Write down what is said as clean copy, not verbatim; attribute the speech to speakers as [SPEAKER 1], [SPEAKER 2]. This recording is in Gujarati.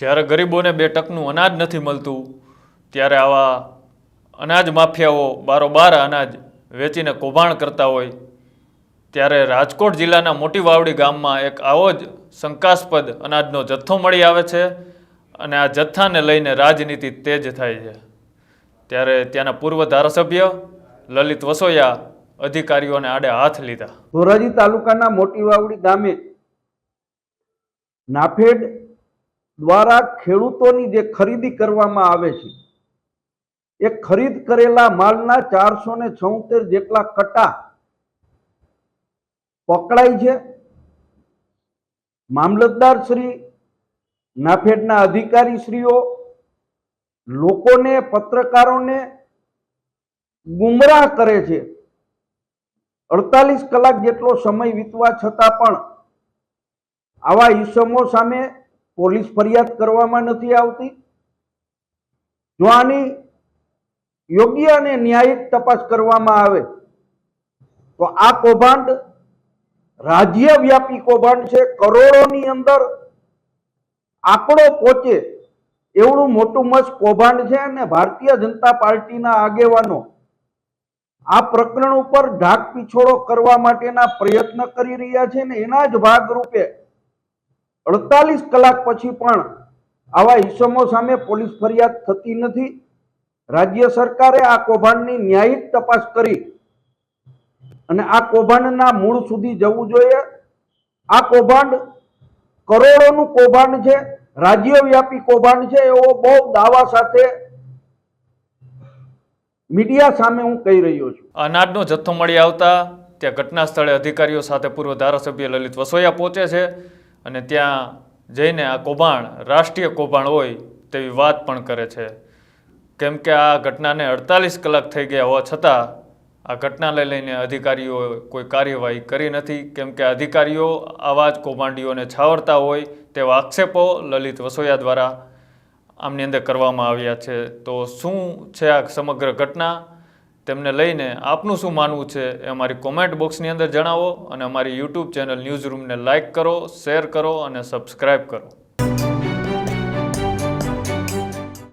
[SPEAKER 1] જ્યારે ગરીબોને 2 ટકનું અનાજ નથી મળતું ત્યારે આવા અનાજ માફિયાઓ બારોબાર અનાજ વેચીને કૌભાંડ કરતા હોય ત્યારે રાજકોટ જિલ્લાના મોટી વાવડી ગામમાં એક આવો જ શંકાસ્પદ અનાજનો જથ્થો મળી આવે છે અને આ જથ્થાને લઈને રાજનીતિ તેજ થાય છે। ત્યારે ત્યાંના પૂર્વ ધારાસભ્ય લલિત વસોયા અધિકારીઓને આડે હાથ લીધા।
[SPEAKER 2] ધોરાજી તાલુકાના મોટી વાવડી ગામે નાફેડ દ્વારા ખેડૂતોની જે ખરીદી કરવામાં આવે છે એ ખરીદ કરેલા માલના 476 જેટલા કટ્ટા પકડાય છે। મામલતદાર શ્રી, નાફેડના અધિકારી શ્રીઓ લોકોને, પત્રકારોને ગુમરાહ કરે છે। 48 કલાક જેટલો સમય વીતવા છતાં પણ આવા ઈસમો સામે પોલીસ ફરિયાદ કરવામાં નથી આવતી। જો આની યોગ્ય અને ન્યાયિક તપાસ કરવામાં આવે તો આ કૌભાંડ રાજ્યવ્યાપી કૌભાંડ છે। કરોડોની અંદર આંકડો પહોંચે એવડું મોટું મસ્ત કૌભાંડ છે અને ભારતીય જનતા પાર્ટીના આગેવાનો આ પ્રકરણ ઉપર ઢાક પીછોડો કરવા માટેના પ્રયત્ન કરી રહ્યા છે ને એના જ ભાગરૂપે 48 કલાક પછી પણ આવા ઈસમો સામે પોલીસ ફરિયાદ થતી નથી। રાજ્ય સરકારે આ કૌભાંડની ન્યાયિક તપાસ કરી અને આ કૌભાંડના મૂળ સુધી જવું જોઈએ। આ કૌભાંડ કરોડોનું કૌભાંડ છે, રાજ્યવ્યાપી કૌભાંડ છે એવો બહુ દાવા સાથે મીડિયા સામે હું કહી રહ્યો છું।
[SPEAKER 1] અનાજનો જથ્થો મળી આવતા ત્યાં ઘટના સ્થળે અધિકારીઓ સાથે પૂર્વ ધારાસભ્ય લલિત વસોયા પહોંચે છે અને ત્યાં જઈને આ કૌભાંડ રાષ્ટ્રીય કૌભાંડ હોય તેવી વાત પણ કરે છે, કેમ કે આ ઘટનાને 48 કલાક થઈ ગયા હોવા છતાં આ ઘટનાને લઈને અધિકારીઓ કોઈ કાર્યવાહી કરી નથી, કેમ કે અધિકારીઓ આવા જ કૌભાંડીઓને છાવરતા હોય તેવા આક્ષેપો લલિત વસોયા દ્વારા આમની અંદર કરવામાં આવ્યા છે। તો શું છે આ સમગ્ર ઘટના, તેમને લઈને આપનું શું માનવું છે એ અમારી કોમેન્ટ બોક્સની અંદર જણાવો અને અમારી યુટ્યુબ ચેનલ ન્યૂઝ રૂમને લાઇક કરો, શેર કરો અને સબસ્ક્રાઈબ કરો।